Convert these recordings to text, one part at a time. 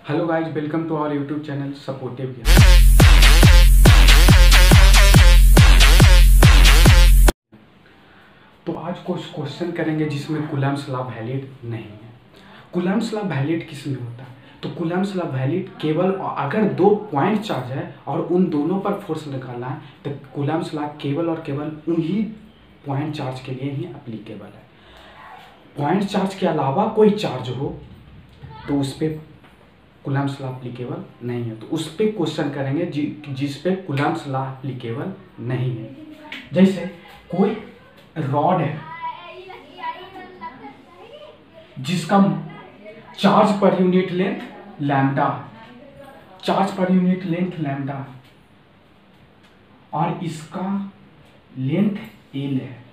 Hello guys, welcome to our YouTube channel supportive. तो आज कुछ क्वेश्चन करेंगे जिसमें कूलम्ब्स लॉ वैलिड नहीं है। कूलम्ब्स लॉ वैलिड किस में होता है? तो कूलम्ब्स लॉ वैलिड केवल अगर दो पॉइंट चार्ज है और उन दोनों पर फोर्स निकालना है तो कूलम्ब्स लॉ केवल और केवल उन्हीं पॉइंट चार्ज के लिए ही एप्लीकेबल है। पॉइंट चार्ज के अलावा कोई चार्ज हो तो उस पर कूलम्ब्स लॉ एप्लीकेबल नहीं है। तो उस पर क्वेश्चन करेंगे जिस पे कूलम्ब्स लॉ एप्लीकेबल नहीं है। जैसे कोई रॉड है जिसका चार्ज पर यूनिट लेंथ लैम्डा है, चार्ज पर यूनिट लेंथ लैम्डा है और इसका लेंथ एल है।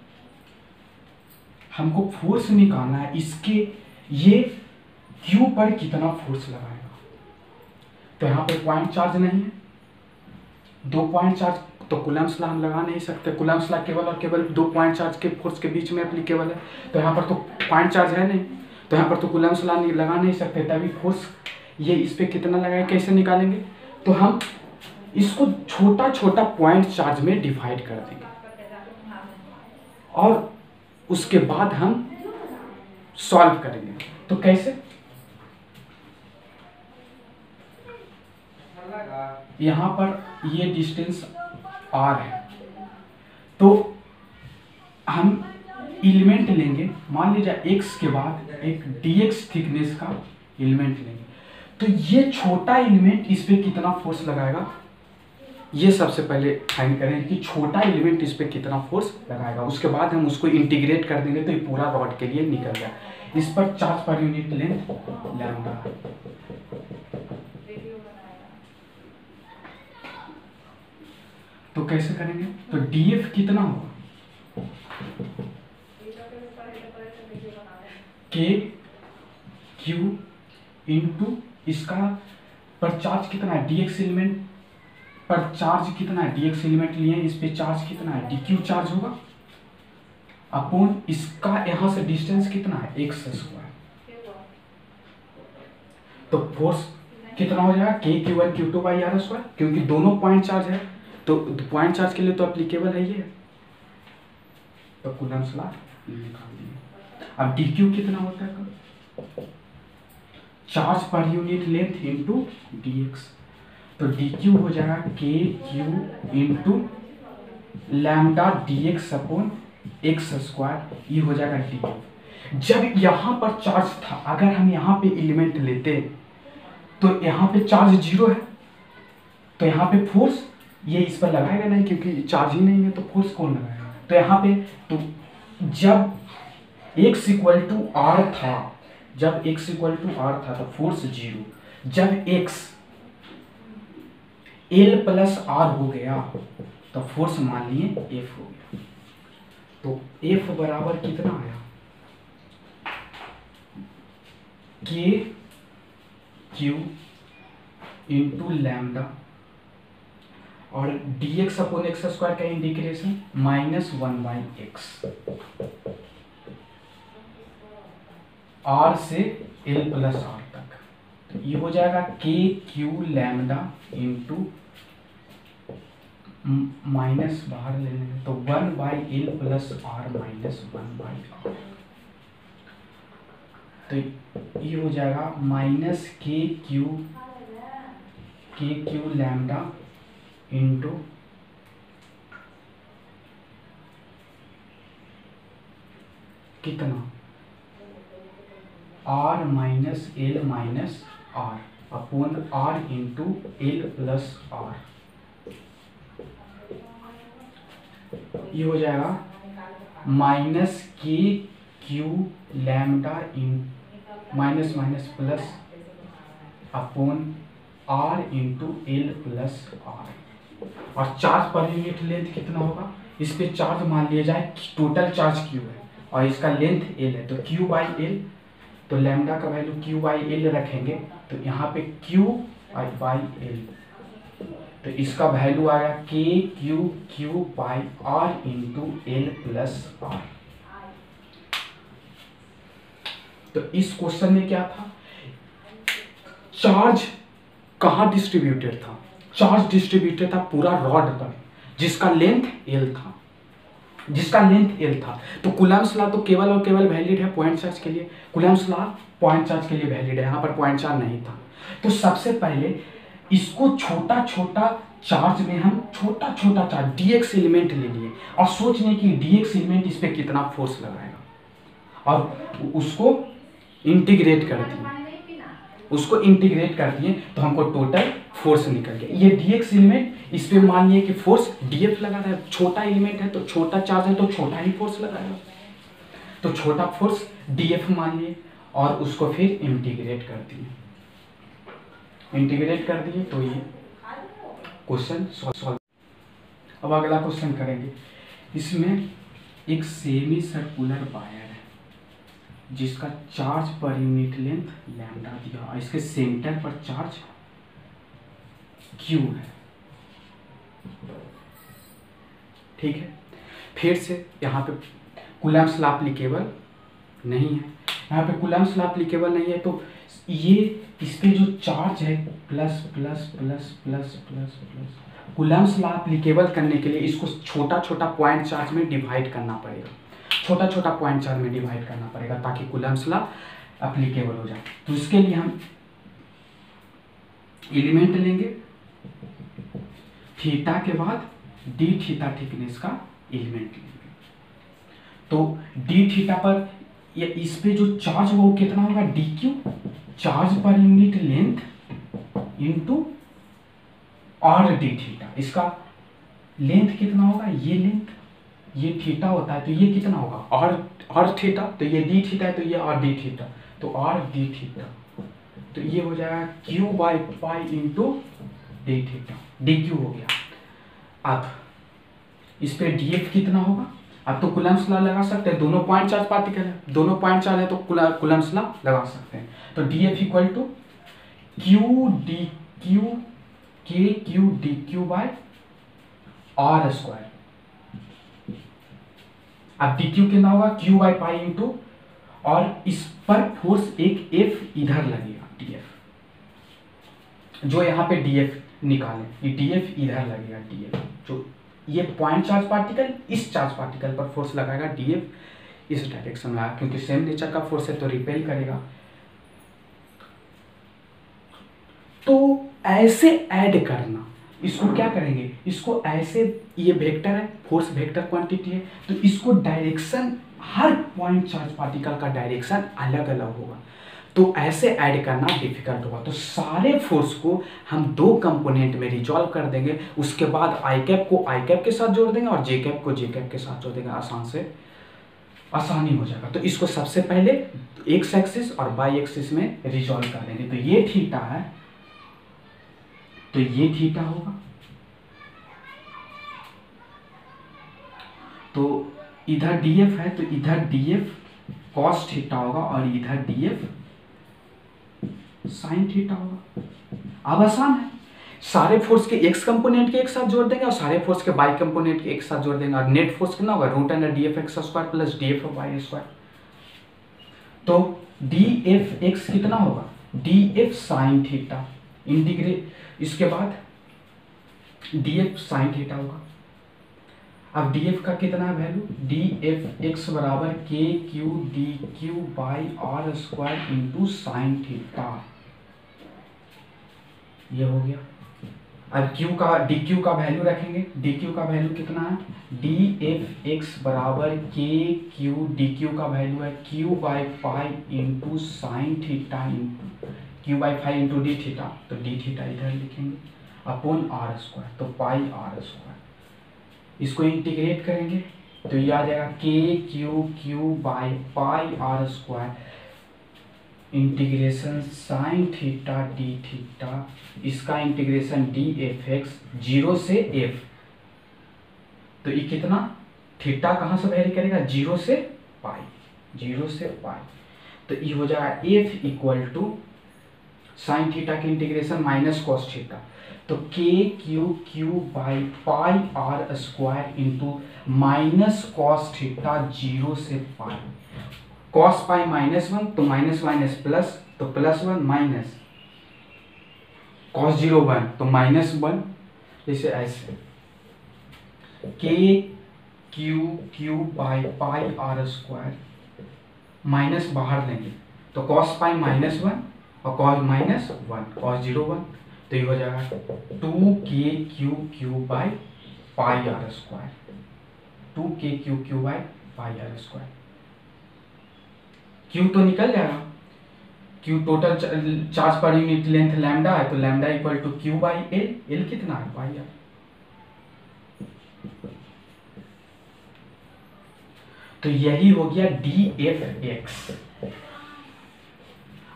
हमको फोर्स निकालना है इसके ये क्यू पर कितना फोर्स लगाएगा। तो यहाँ पे पॉइंट चार्ज नहीं है, दो पॉइंट चार्ज, तो कूलम्ब्स लॉ हम लगा नहीं सकते। कूलम्ब्स लॉ केवल और केवल दो पॉइंट चार्ज के फोर्स के बीच में एप्लीकेबल है। तो यहाँ पर तो पॉइंट चार्ज है नहीं, तो यहाँ पर तो कूलम्ब्स लॉ लगा नहीं सकते। तभी फोर्स ये इस पे कितना लगाए कैसे निकालेंगे? तो हम इसको छोटा छोटा पॉइंट चार्ज में डिवाइड कर देंगे और उसके बाद हम सॉल्व करेंगे। तो कैसे? यहाँ पर ये डिस्टेंस r है, तो हम एलिमेंट लेंगे, मान लीजिए x के बाद एक dx थिकनेस का एलिमेंट लेंगे। तो ये छोटा एलिमेंट इस पे कितना फोर्स लगाएगा, ये सबसे पहले फाइंड करें कि छोटा एलिमेंट इस पे कितना फोर्स लगाएगा। उसके बाद हम उसको इंटीग्रेट कर देंगे तो ये पूरा रॉड के लिए निकल गया। इस पर चार्ज पर यूनिट लेंथ लैम्डा। तो कैसे करेंगे? तो df कितना होगा, k q इंटू इसका पर चार्ज कितना है, dx एलिमेंट पर चार्ज कितना है, dx एलिमेंट लिए इस पे चार्ज कितना है, dq चार्ज होगा अपॉन इसका यहां से डिस्टेंस कितना है, x स्क्वायर। तो फोर्स कितना हो जाएगा, k q1 q2 by r square, क्योंकि दोनों पॉइंट चार्ज है तो पॉइंट चार्ज के लिए तो एप्लीकेबल है ये। तो कूलम्ब्स लॉ निकाल दिए। अब dq कितना होता है, चार्ज पर यूनिट लेंथ इंटू dx। तो dq हो जाएगा k q into lambda dx upon x square, ये हो जाएगा dq। जब यहाँ पर चार्ज था, अगर हम यहाँ पे एलिमेंट लेते तो यहाँ पे चार्ज 0 है, तो यहाँ पे फोर्स ये इस पर लगाएगा नहीं क्योंकि चार्ज ही नहीं है, तो फोर्स कौन लगाएगा? तो यहाँ पे तो जब x इक्वल टू r था, जब x इक्वल टू r था तो फोर्स 0। जब x l प्लस r हो गया तो फोर्स मान लिए F हो गया। तो F बराबर कितना आया, k q इंटू लैम्डा और dx अपॉन एक्स स्क्वायर का इंटीग्रेशन -1/x, r से l प्लस r तक। तो ये हो जाएगा k q lambda into minus बाहर ले लेंगे तो 1/l plus r minus 1/r। तो ये हो जाएगा minus k q lambda into कितना, r minus L minus R upon r into L plus R. ये हो जाएगा minus k q lambda in minus minus plus upon r into L plus R. और charge पर unit length कितना होगा, इस पे चार्ज मान लिया जाए टोटल चार्ज q है और इसका लेंथ l है, तो q बाई एल, तो लैम्डा का वैल्यू q बाई एल रखेंगे तो यहाँ पे q बाई एल, तो इसका वैल्यू आया k q by r into L plus R. तो इस क्वेश्चन में क्या था, चार्ज कहाँ डिस्ट्रीब्यूटेड था? चार्ज डिस्ट्रीब्यूटेड था पूरा रॉड पर, जिसका लेंथ L था, तो कूलम्ब्स लॉ तो केवल और केवल वैलिड है पॉइंट चार्ज के लिए। कूलम्ब्स लॉ पॉइंट चार्ज के लिए वैलिड है, यहाँ पर पॉइंट चार्ज नहीं था। तो सबसे पहले इसको छोटा छोटा चार्ज में हम छोटा छोटा चार्ज dx एलिमेंट ले लिए और सोच लें कि dx एलिमेंट इस पर कितना फोर्स लगाएगा, और उसको इंटीग्रेट कर दिए तो हमको टोटल फोर्स निकल गया। ये dx एलिमेंट इस पे मान लिए कि फोर्स df लगा रहा है, छोटा एलिमेंट है तो छोटा चार्ज है तो छोटा ही फोर्स लगाएगा, तो छोटा फोर्स df मान लिए और उसको फिर इंटीग्रेट कर दिए तो ये क्वेश्चन सॉल्व। अब अगला क्वेश्चन करेंगे। इसमें एक सेमी सर्कुलर वायर है जिसका चार्ज पर यूनिट लेंथ लैम्डा दिया और इसके सेंटर पर चार्ज Q है। ठीक है, फिर से यहाँ पे कूलम्ब्स लॉ एप्लीकेबल नहीं है, यहाँ पे कूलम्ब्स लॉ एप्लीकेबल नहीं है, तो ये इस पे जो चार्ज है plus plus plus plus plus plus, Coulomb's law applicable करने के लिए इसको छोटा छोटा पॉइंट चार्ज में डिवाइड करना पड़ेगा, ताकि कूलम्ब्स लॉ एप्लीकेबल हो जाए। तो इसके लिए हम एलिमेंट लेंगे, थीटा के बाद डी थीटा थिकनेस का एलिमेंट लेंगे। तो डी थीटा पर ये इस पे जो चार्ज होगा वो कितना होगा? डी क्यू, चार्ज पर unit length into are D theta. इसका लेंथ कितना होगा? ये लेंथ, ये थीटा होता है तो ये कितना होगा? आर थीटा, तो ये डी थीटा है तो ये आर डी थीटा, तो आर डी थीटा, तो ये हो जाएगा Q by pi into D theta, D Q हो गया। अब इस पे डी एफ कितना होगा? अब तो कूलम्ब्स लॉ लगा सकते हैं, दोनों पॉइंट चार्ज पार्टिकल है, दोनों पॉइंट चार्ज है तो कूलम्ब्स लॉ लगा सकते हैं। तो D F equal to Q D Q K Q D Q by R square. अब डी क्यू कितना होगा? क्यू बाई पाई इंटू, और इस पर फोर्स एक एफ इधर लगेगा, डी एफ, जो यहाँ पे डी एफ निकालें, ये डी एफ इधर लगेगा, डी एफ जो ये पॉइंट चार्ज पार्टिकल इस चार्ज पार्टिकल पर फोर्स लगाएगा, डी एफ इस डायरेक्शन में आएगा, क्योंकि सेम नेचर का फोर्स है तो रिपेल करेगा। तो ऐसे ऐड करना, इसको क्या करेंगे? इसको ऐसे, ये वेक्टर है, फोर्स वेक्टर क्वांटिटी है, तो इसको डायरेक्शन, हर पॉइंट चार्ज पार्टिकल का डायरेक्शन अलग अलग होगा, तो ऐसे ऐड करना डिफिकल्ट होगा। तो सारे फोर्स को हम दो कंपोनेंट में रिजॉल्व कर देंगे, उसके बाद आई कैप को आई कैप के साथ जोड़ देंगे और जे कैप को जे कैप के साथ जोड़ देंगे, आसानी हो जाएगा। तो इसको सबसे पहले एक्स एक्सिस और वाई एक्सिस में रिजॉल्व कर देंगे। तो ये थीटा है तो ये थीटा होगा, तो इधर df है तो इधर df cos थीटा होगा और इधर df sin थीटा होगा। अब आसान है, सारे फोर्स के x कंपोनेंट के एक साथ जोड़ देंगे और सारे फोर्स के y कंपोनेंट के एक साथ जोड़ देंगे, और नेट फोर्स कितना होगा? Root under D F X square plus D F Y square. तो डी एफ एक्स कितना होगा? D F sine theta integrate, इसके बाद डी एफ साइन थीटा होगा। अब डी एफ का कितना है वैल्यू? डी एफ एक्स बराबर K Q D Q by R square into sine theta, ये हो गया। अब क्यू का डी क्यू का वैल्यू रखेंगे, डी क्यू का वैल्यू कितना है? डी एफ एक्स बराबर के क्यू डी क्यू का वैल्यू है Q by pi into sine theta into Q by five into D theta, तो डी थीटा इधर लिखेंगे अपॉन आर स्क्वायर, तो पाई आर स्क्वायर। इसको इंटीग्रेट करेंगे तो ये आ जाएगा K Q Q by pi R square integration sine theta D theta, इसका integration D F X zero से एफ, तो ये कितना? थीटा कहाँ से वेरी करेगा? जीरो से पाई, जीरो से पाई, तो ये हो जाएगा F equal to sine theta की इंटीग्रेशन माइनस कॉस थीटा, तो K Q Q by pi R square into minus cos theta zero से पाई, कॉस पाई माइनस वन तो माइनस माइनस प्लस, तो प्लस वन माइनस cos 0 1 तो -1, जैसे ऐसे k Q by pi R square, minus बाहर लेंगे तो cos पाई -1 और cos -1 cos 0 1, तो ये हो जाएगा 2k by pi R square, 2k by pi R square. Q तो निकल जाएगा, क्यू टोटल चार्ज पर यूनिट लेंथ लैम्डा है, तो lambda equal to Q by L, L कितना है पाई आर। तो यही हो गया डी एफ एक्स।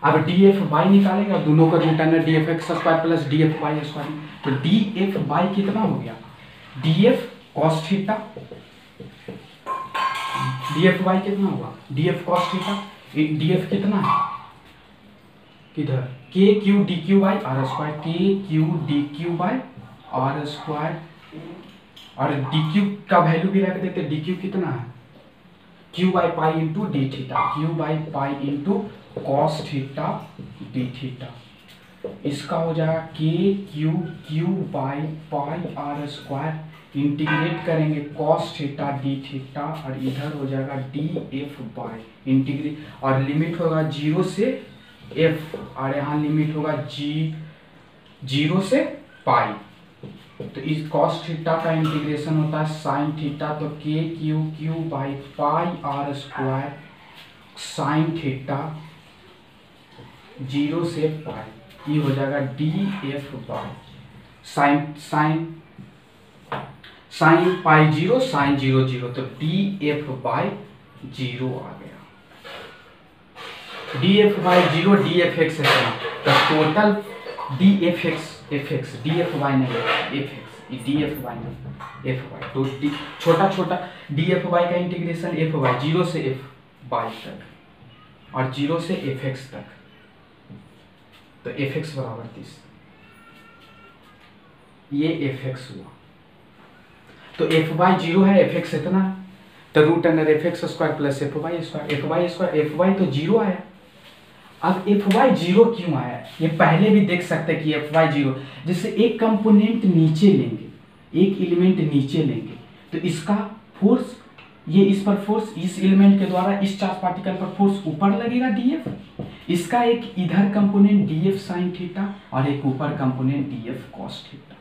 अब डी एफ वाई निकालेगा, दोनों का root under D F X square plus D F Y square, तो डी एफ वाई कितना हो गया, D F cos theta, D F Y कितना होगा, D F cos theta, D F कितना है किधर, K Q D Q by R square, K Q D Q by R square, और डी क्यू का वैल्यू भी रख देते, डी क्यू कितना है Q by pi into D theta, Q by pi into cos theta D theta, इसका हो जाएगा K Q by pi R square, integrate करेंगे कॉस थीटा डी थीटा, और इधर हो जाएगा डी एफ बाई इंटीग्रेट, और लिमिट होगा 0 से एफ, और यहाँ लिमिट होगा 0 से पाई, तो इस कॉस थीटा का इंटीग्रेशन होता है साइन थीटा, तो K Q by pi R square sine theta 0 से पाई, ये हो जाएगा D F by sine sine sine pi 0 sine 0 0, तो डी एफ बाई 0 आ गया, D F by 0 D F X है, तो total D F X D F Y नहीं F X, D F Y नहीं एफ वाई, तो D छोटा छोटा डी एफ वाई का इंटीग्रेशन एफ वाई 0 से एफ वाई तक और 0 से एफ एक्स तक, तो एफ एक्स बराबर 30, ये एफ एक्स हुआ, तो एफ वाई 0 है, एफ एक्स इतना, तो root under F X square plus F Y square, F Y तो 0 आया। अब एफ वाई 0 क्यों आया, ये पहले भी देख सकते हैं कि एफ वाई 0, जैसे एक कंपोनेंट नीचे लेंगे, एक एलिमेंट नीचे लेंगे, तो इसका फोर्स, ये इस पर फोर्स, इस एलिमेंट के द्वारा इस चार्ज पार्टिकल पर फोर्स ऊपर लगेगा डीएफ, इसका एक इधर कंपोनेंट डीएफ साइन थीटा और एक ऊपर कंपोनेंट डीएफ कॉस थीटा,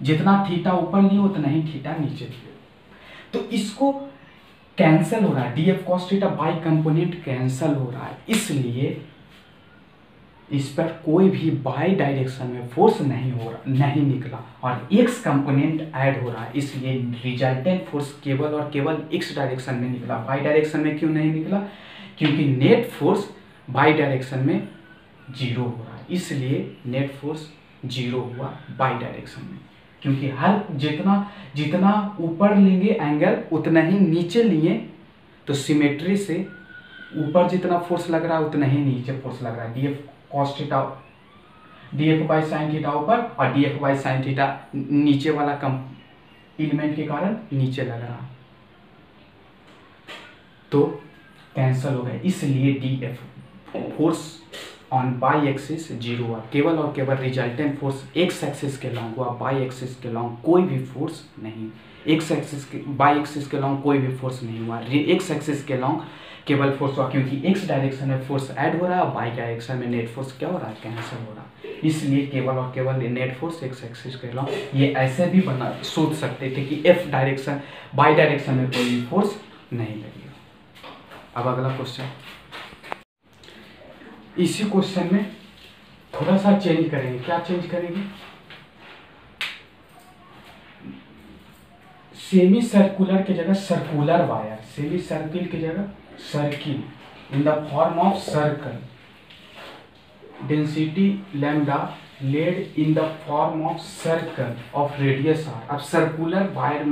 जितना थीटा ऊपर लिए उतना ही थीटा नीचे लिए, तो इसको कैंसल हो रहा है, DF cos theta by component cancel हो रहा है, इसलिए इस पर कोई भी बाई डायरेक्शन में फोर्स नहीं निकला, और एक्स कंपोनेंट ऐड हो रहा है, इसलिए रिजल्टेंट फोर्स केवल और केवल एक्स डायरेक्शन में निकला, बाई डायरेक्शन में क्यों नहीं निकला, क्योंकि नेट फोर्स बाई डायरेक्शन में 0 हो रहा है, इसलिए नेट फोर्स 0 हुआ बाई डायरेक्शन में, क्योंकि हर जितना ऊपर लेंगे एंगल उतना ही नीचे लिए, तो सिमेट्री से ऊपर जितना फोर्स लग रहा है उतना ही नीचे फोर्स लग रहा है, DF cos theta DF by sine theta ऊपर और डीएफ बाई साइन थीटा नीचे वाला कम एलिमेंट के कारण नीचे लग रहा है, तो कैंसल हो गया, इसलिए DF force on by axis 0 हुआ, केवल और केवल रिजल्टेंट फोर्स एक्स एक्सिस के लॉन्ग हुआ, बाई एक्सिस के लॉन्ग कोई भी फोर्स नहीं, एक्स एक्सिस के बाई एक्सिस के लॉन्ग कोई भी फोर्स नहीं हुआ, एक्स एक्सिस के लॉन्ग केवल फोर्स हुआ, क्योंकि एक्स डायरेक्शन में फोर्स ऐड हो रहा है, बाई डायरेक्शन में नेट फोर्स क्या हो रहा है, कैंसिल हो रहा है, इसलिए केवल और केवल नेट फोर्स एक्स एक्सिस के लॉन्ग, ये ऐसे भी सोच सकते थे कि एफ डायरेक्शन बाई डायरेक्शन में कोई भी फोर्स नहीं लगेगा। अब अगला क्वेश्चन, इसी क्वेश्चन में थोड़ा सा चेंज करेंगे, क्या चेंज करेंगे, सेमी सर्कुलर की जगह सर्कुलर वायर, सेमी सर्किल की जगह circle in the form of circle, density lambda laid in the form of circle of radius R. अब सर्कुलर वायर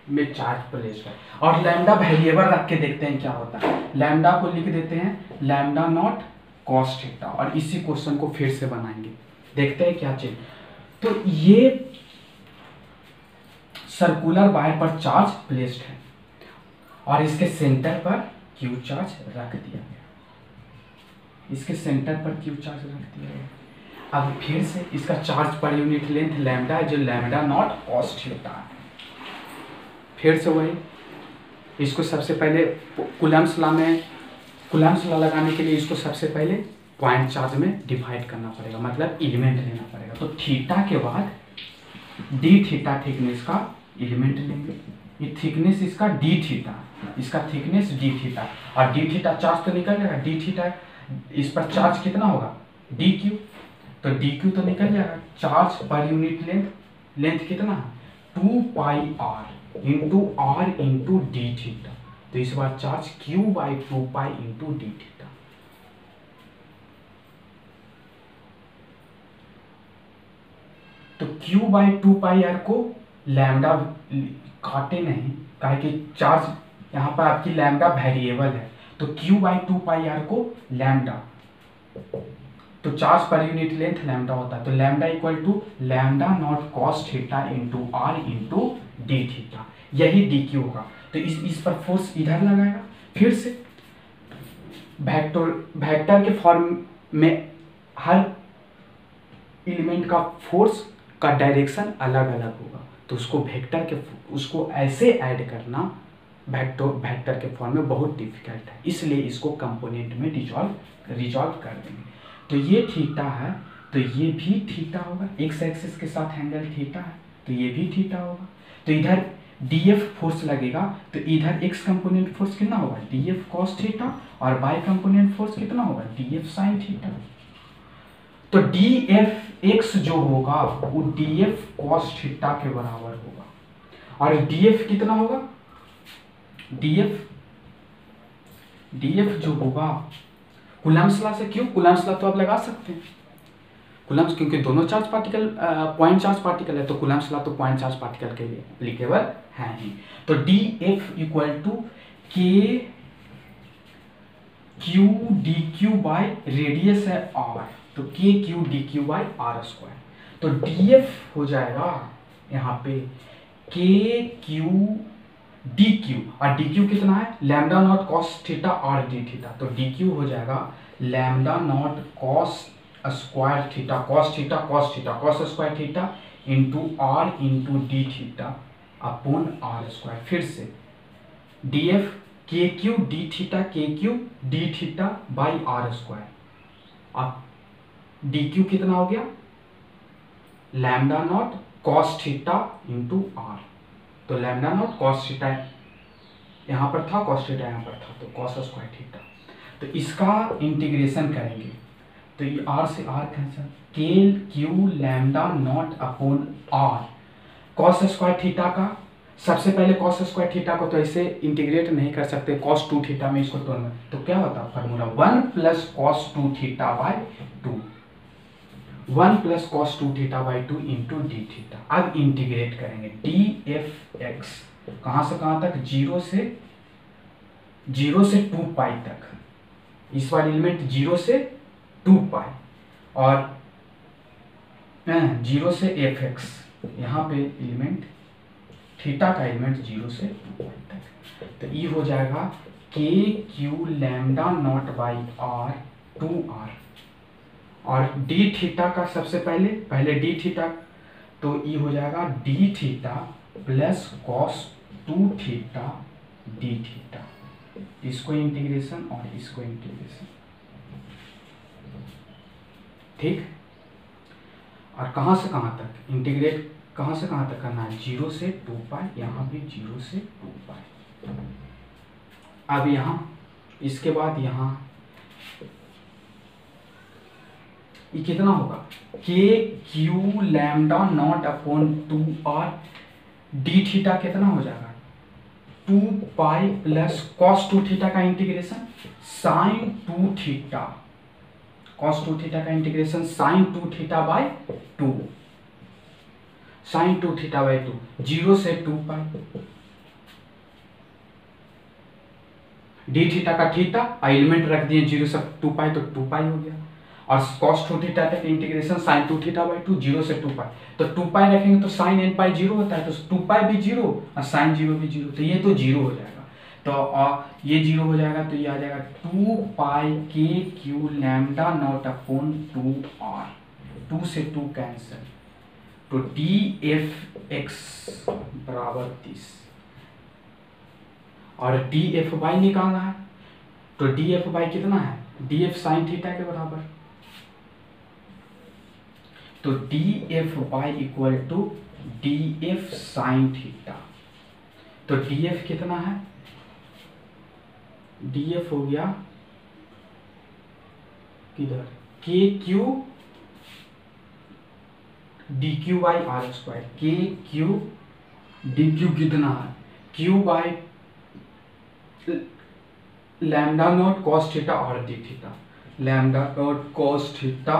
में चार्ज प्लेस है और लैम्डा वेरिएबल रख के देखते हैं क्या होता है, लैम्डा को लिख देते हैं लैम्डा नॉट कॉस थीटा, और इसी क्वेश्चन को फिर से बनाएंगे, देखते हैं क्या चीज। तो ये सर्कुलर वायर पर चार्ज प्लेस्ड है और इसके सेंटर पर क्यू चार्ज रख दिया गया, इसके सेंटर पर क्यू चार्ज रख दिया गया। अब फिर से इसका चार्ज पर यूनिट लेंथ लैम्डा है, जो लैम्डा नॉट कॉस थीटा है। फिर से वही, इसको सबसे पहले कूलम्ब्स लॉ में, कूलम्ब्स लॉ लगाने के लिए इसको सबसे पहले पॉइंट चार्ज में डिवाइड करना पड़ेगा, मतलब एलिमेंट लेना पड़ेगा। तो थीटा के बाद डी थीटा थिकनेस का एलिमेंट लेंगे। ये थिकनेस इसका डी थीटा, इसका थिकनेस डी थीटा, और डी थीटा चार्ज तो निकल जाएगा, डी थीटा इस पर चार्ज कितना होगा डी क्यू, तो डी क्यू तो निकल जाएगा। चार्ज पर यूनिट लेंथ कितना है 2 pi R into D theta, तो इस बार charge Q by 2 pi into D theta. तो क्यू बाई 2 पाई आर को लैम्डा काटे नहीं, काहे कि चार्ज यहाँ पर आपकी लैम्डा वेरिएबल है, तो क्यू बाई 2 पाई आर को लैम्डा, तो चार्ज पर यूनिट लेंथ लैम्डा होता है, तो lambda equal to lambda not cos theta into R into D theta, यही डी क्यू होगा। तो इस पर फोर्स इधर लगाएगा। फिर से वेक्टर के फॉर्म में हर एलिमेंट का फोर्स का डायरेक्शन अलग अलग होगा, तो उसको वेक्टर के उसको ऐसे ऐड करना वेक्टर के फॉर्म में बहुत डिफिकल्ट है, इसलिए इसको कंपोनेंट में रिजॉल्व कर देंगे। तो ये थीटा है, तो ये भी थीटा होगा, एक्स एक्सिस के साथ एंगल थीटा है, तो ये भी थीटा होगा। तो इधर डीएफ फोर्स लगेगा, तो इधर एक्स कंपोनेंट फोर्स कितना होगा डीएफ कॉस थीटा, और वाई कंपोनेंट फोर्स कितना होगा डीएफ साइन थीटा। तो डीएफ एक्स जो होगा वो डीएफ कॉस थीटा के बराबर होगा, और डीएफ कितना होगा डीएफ जो होगा कूलम्ब्स लॉ से, क्यों कूलम्ब्स लॉ तो आप लगा सकते हैं, कूलम्ब्स क्योंकि दोनों charge particle point charge particle है, तो कूलम्ब्स लॉ तो पॉइंट चार्ज पार्टिकल के लिए एप्लीकेबल है ही। तो DF equal to K Q D Q by radius है आर, तो K Q D Q by R square. तो डीएफ हो जाएगा यहाँ पे के क्यू डी क्यू, और डी क्यू कितना है lambda not cos theta R D theta, तो डी क्यू हो जाएगा lambda not cos square theta cos square theta into R into D theta upon R square. फिर से D F K Q D theta by R square, अब D Q कितना हो गया lambda not cos theta into R, तो lambda not cos theta यहाँ पर था, कॉस थीटा यहाँ पर था, तो कॉस स्क्वायर थीटा। तो इसका इंटीग्रेशन करेंगे, तो ये आर से R cancel, K Q lambda not upon R cos square theta का, सबसे पहले कॉस स्क्वायर थीटा को तो ऐसे इंटीग्रेट नहीं कर सकते, कॉस 2 थीटा में इसको तोड़ना, तो क्या होता formula 1 plus cos 2 theta by 2, 1 plus cos 2 theta by 2 into D theta. अब इंटीग्रेट करेंगे डी एफ एक्स कहाँ से कहाँ तक 0 से 2 पाई तक, इस वाले एलिमेंट 0 से 2 पाई, और 0 से एफ एक्स, यहाँ पे एलिमेंट थीटा का एलिमेंट 0 से 2 पाई तक, तो ये हो जाएगा K Q lambda not by R 2r, और डी थीटा का सबसे पहले डी थीटा, तो ये हो जाएगा D theta plus cos 2 theta D theta, इसको इंटीग्रेशन और इसको इंटीग्रेशन, ठीक। और कहाँ से कहाँ तक इंटीग्रेट, कहाँ से कहाँ तक करना है 0 से 2 पाई, यहाँ भी 0 से 2 पाई। अब यहाँ इसके बाद यहाँ ये कितना होगा K Q lambda not upon 2r D theta कितना हो जाएगा 2 पाई प्लस कॉस 2 थीटा का integration sine 2 theta, cos 2 theta का integration sine 2 theta by 2, sine 2 theta by 2, 0 से 2 पाई, डी थीटा का थीटा एलिमेंट रख दिए 0 से 2 पाई, तो 2 पाई हो गया, और cos 2 थीटा तक इंटीग्रेशन sin 2 थीटा बाई 2, 0 से 2 पाई, तो 2 पाई रखेंगे तो sin n पाई 0 होता है, तो 2 पाई भी 0 और sin 0 भी 0, तो ये तो 0 हो जाएगा, तो ये 0 हो जाएगा, तो ये आ जाएगा 2 पाई के Q lambda not upon 2r, 2 से 2 कैंसिल, तो df(x) बराबर 30, और df(y) निकालना है, तो df(y) कितना है, df sin थीटा के बराबर, तो df(y) equal to df sin theta, तो df कितना है, df हो गया किधर, kq dq/r², kq dq कितना है, q/λ नॉट cos थीटा और d theta, λ not cos theta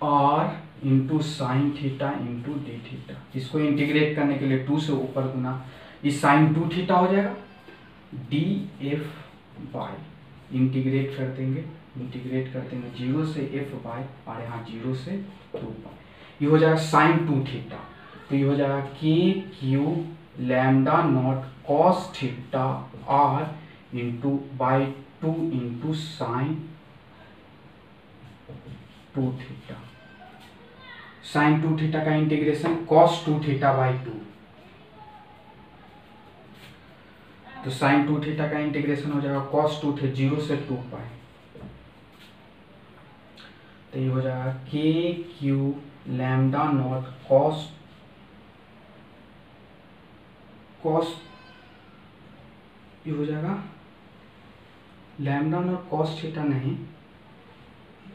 r into sine theta into D theta. इसको इंटीग्रेट करने के लिए 2 से ऊपर गुना, इस साइन 2 थीटा हो जाएगा, df/, इंटीग्रेट कर देंगे 0 से f/, और यहाँ 0 से 2π, ये हो जाएगा साइन 2 थीटा, तो ये हो जाएगा kq lambda not cos theta r into by 2 into sine 2 theta, sine 2 theta का इंटीग्रेशन cos 2 थीटा बाई 2, तो साइन 2 थीटा का इंटीग्रेशन हो जाएगा cos 2 थे 0 से 2π, तो ये हो जाएगा kq लैम्डा नॉट cos ये हो जाएगा लैम्डा नॉट cos थीटा नहीं,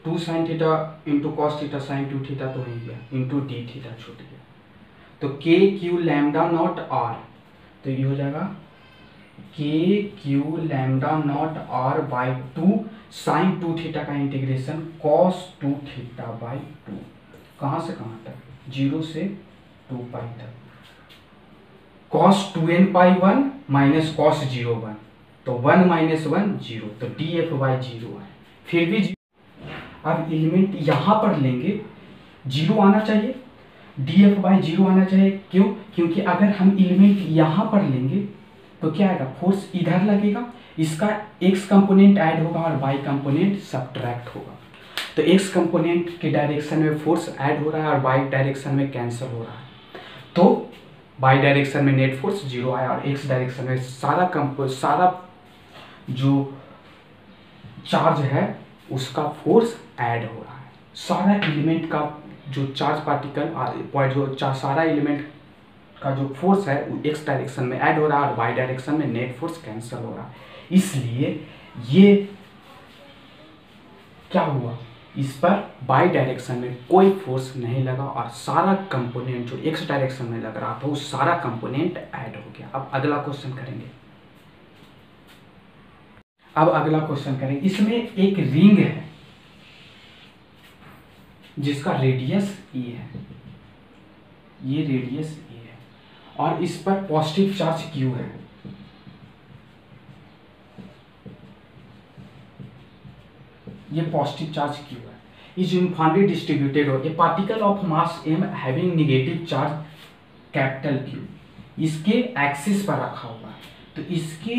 2 sign theta into cos theta sine 2 theta तो हो गया, इंटू डी थीटा छूट गया, तो kq लैम्डा नॉट r, तो ये हो जाएगा kq lambda not r by 2 sine 2 theta का इंटीग्रेशन cos 2 थीटा बाई 2, कहाँ से कहाँ तक, 0 से 2π तक, cos 2nπ1 माइनस cos 0 1, तो 1 माइनस 1 0, तो df/0 है, फिर भी अब एलिमेंट यहाँ पर लेंगे 0 आना चाहिए, df/0 आना चाहिए, क्यों, क्योंकि अगर हम एलिमेंट यहाँ पर लेंगे तो क्या आएगा, फोर्स इधर लगेगा, इसका x कंपोनेंट ऐड होगा और y कंपोनेंट सब्ट्रैक्ट होगा, तो x कंपोनेंट के डायरेक्शन में फोर्स ऐड हो रहा है और y डायरेक्शन में कैंसिल हो रहा है, तो y डायरेक्शन में नेट फोर्स 0 आया और x डायरेक्शन में सारा जो चार्ज है उसका फोर्स ऐड हो रहा है, सारा एलिमेंट का जो चार्ज पार्टिकल जो सारा एलिमेंट का जो फोर्स है वो x डायरेक्शन में ऐड हो रहा है और y डायरेक्शन में नेट फोर्स कैंसिल हो रहा है, इसलिए ये क्या हुआ, इस पर y डायरेक्शन में कोई फोर्स नहीं लगा और सारा कंपोनेंट जो x डायरेक्शन में लग रहा था वो सारा कंपोनेंट ऐड हो गया। अब अगला क्वेश्चन करेंगे, इसमें एक रिंग है जिसका रेडियस e है, ये रेडियस e है और इस पर पॉजिटिव चार्ज q है, ये पॉजिटिव चार्ज q है, इज यूनिफॉर्मली डिस्ट्रीब्यूटेड हो, ए particle of mass m having negative charge capital Q इसके एक्सिस पर रखा हुआ है, तो इसके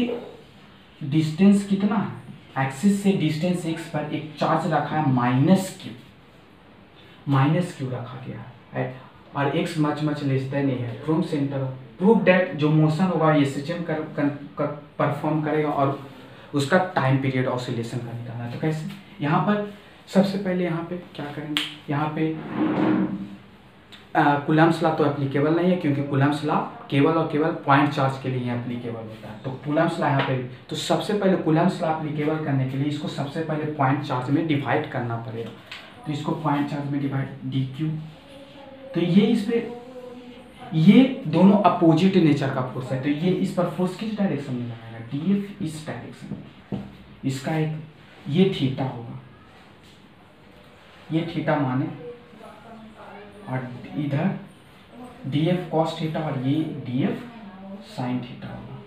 डिस्टेंस कितना है, एक्सिस से डिस्टेंस x पर एक चार्ज रखा है माइनस क्यू रखा गया है और x मच लेस देन नहीं है, फ्रॉम सेंटर प्रूव दैट जो मोशन होगा ये सिस्टम परफॉर्म करेगा और उसका टाइम पीरियड ऑसिलेशन का निकालना है, तो कैसे, यहाँ पर सबसे पहले यहाँ पे क्या करेंगे, यहाँ पे कूलम्ब्स लॉ तो एप्लीकेबल नहीं है क्योंकि कूलम्ब्स लॉ केवल और केवल पॉइंट चार्ज के लिए एप्लीकेबल होता है, तो कूलम्ब्स लॉ यहाँ पे, तो सबसे पहले कूलम्ब्स लॉ एप्लीकेबल करने के लिए इसको सबसे पहले पॉइंट चार्ज में डिवाइड करना पड़ेगा, तो इसको पॉइंट चार्ज में डिवाइड dq, तो ये इस पे ये दोनों अपोजिट नेचर का फोर्स है, तो ये इस पर फोर्स किस डायरेक्शन में लगाएगा, df इस डायरेक्शन में, इसका एक ये थीटा होगा, ये थीटा माने और इधर df cos थीटा और ये df sin थीटा होगा,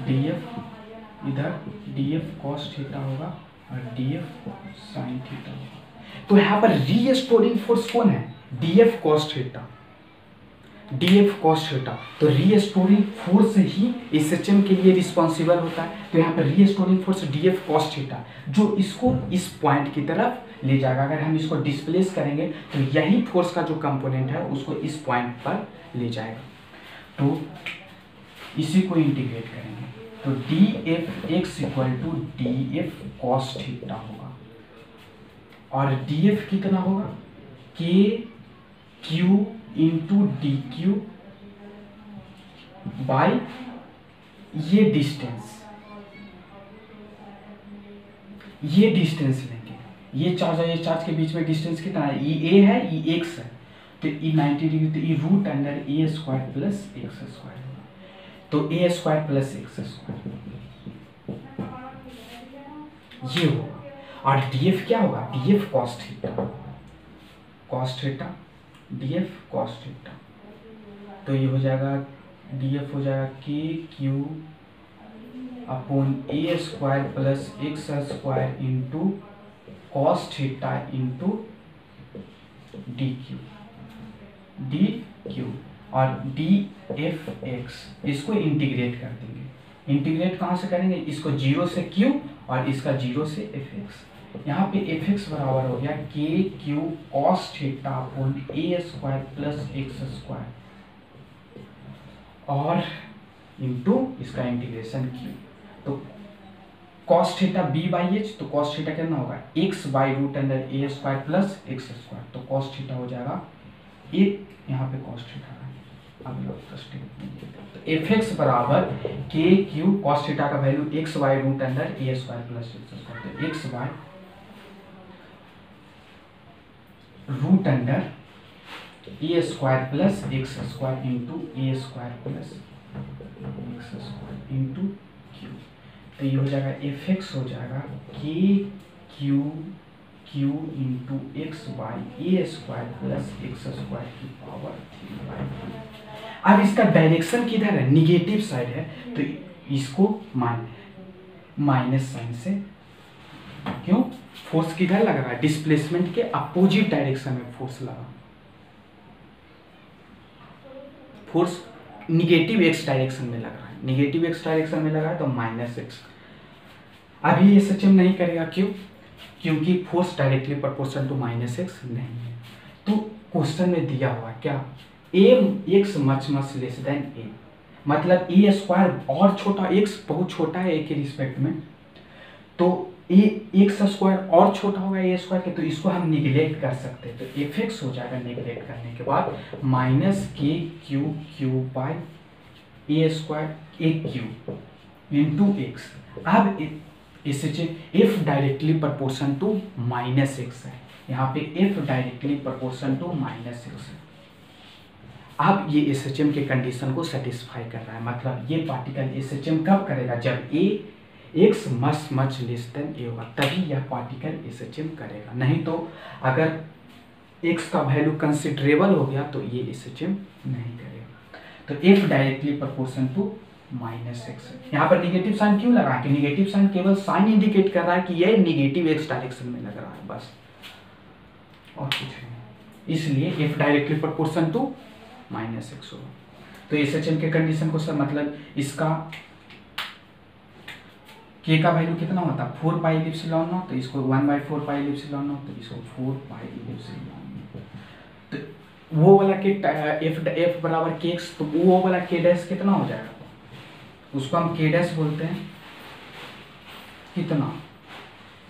df इधर df cos थीटा होगा और df sin थीटा होगा, तो यहाँ पर रीस्टोरिंग फोर्स कौन है, df cos theta, df cos theta, तो रीस्टोरिंग फोर्स ही एसएचएम के लिए रिस्पॉन्सिबल होता है। तो यहाँ पर restoring force df cos theta जो इसको इस पॉइंट की तरफ ले जाएगा। अगर हम इसको डिस्प्लेस करेंगे तो यही फोर्स का जो कंपोनेंट है उसको इस पॉइंट पर ले जाएगा। तो इसी को इंटीग्रेट करेंगे तो df x equal to df cos theta होगा, और df कितना होगा, k q into D Q by ये डिस्टेंस लेंगे। ये चार्ज और ये चार्ज के बीच में डिस्टेंस कितना है, ई ए है, ई एक्स है, तो ई 90 डिग्री, तो E root under A square plus X square होगा, तो A square plus X square ये होगा। और डीएफ क्या होगा, DF cos theta, cos theta DF cos theta, तो ये हो जाएगा डीएफ हो जाएगा K Q upon A square plus X square into cos theta into D Q, और डी एफ एक्स इसको इंटीग्रेट कर देंगे। इंटीग्रेट कहाँ से करेंगे, इसको 0 से क्यू और इसका 0 से एफ एक्स। यहाँ पे एफ एक्स बराबर हो गया K Q cos theta upon A square plus X square और इंटू इसका इंटीग्रेशन क्यू। तो cos theta B by H, तो कॉस थीटा कितना होगा, X by root under A square plus X square, तो कॉस थीटा हो जाएगा एक, यहाँ पे कॉस थीटा तो एफ एक्स बराबर के क्यू कॉस थीटा का value X by root under A square plus X square, तो X by root under A square plus X square into A square plus X square into Q, तो ये हो जाएगा F X हो जाएगा K Q Q into X by A square plus X square की power 3/2। अब इसका direction किधर है, निगेटिव साइड है, तो इसको माइनस साइन से, क्यों, फोर्स किधर लग रहा है, डिस्प्लेसमेंट के अपोजिट डायरेक्शन में फोर्स लगा, फोर्स निगेटिव एक्स डायरेक्शन में लग रहा है, निगेटिव एक्स डायरेक्शन में लगा है तो माइनस एक्स। अभी एसएचएम नहीं करेगा, क्यों, क्योंकि force directly proportional to minus X नहीं है। तो क्वेश्चन में दिया हुआ क्या, M X much less than A, मतलब ए स्क्वायर और छोटा, एक्स बहुत छोटा है ए के रिस्पेक्ट में, तो ए एक्स स्क्वायर और छोटा होगा ए स्क्वायर के, तो इसको हम निगलेक्ट कर सकते हैं, तो एफ एक्स हो जाएगा निगलेक्ट करने के बाद minus K Q Q by A square A Q into X. अब F directly proportion to minus X है, यहाँ पे F directly proportion to minus X है। अब ये एसएचएम के कंडीशन को सेटिस्फाई कर रहा है, मतलब ये पार्टिकल एसएचएम कब करेगा, जब ए एक्स मच लेस देन ए होगा, तभी यह पार्टिकल एसएचएम करेगा, नहीं तो अगर एक्स का वैल्यू कंसिडरेबल हो गया तो ये एसएचएम नहीं करेगा। तो F directly proportion to minus X, यहाँ पर निगेटिव साइन क्यों लगा, कि निगेटिव साइन केवल साइन इंडिकेट कर रहा है कि ये निगेटिव एक्स डायरेक्शन में लग रहा है, बस और कुछ नहीं, इसलिए F directly proportion to minus X होगा। तो एसएचएम के कंडीशन को सर, मतलब इसका के का वैल्यू कितना होता है 4 पाई एप्सिलॉन नॉट, तो इसको 1/4 पाई एप्सिलॉन नॉट, तो इसको 4 पाई एप्सिलॉन नॉट, तो वो वाला के एफ बराबर के एक्स, तो वो वाला के डैश कितना हो जाएगा, उसको हम के डैश बोलते हैं, कितना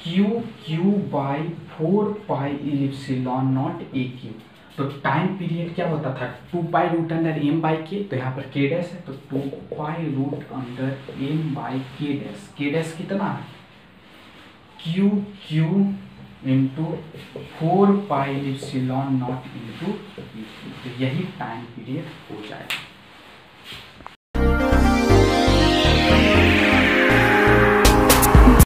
Q by 4 pi epsilon not A Q. तो टाइम पीरियड क्या होता था 2 pi root under M by K, तो यहाँ पर के डैश है, तो 2 pi root under M by K dash कितना है Q into 4 pi epsilon not into, तो यही टाइम पीरियड हो जाएगा।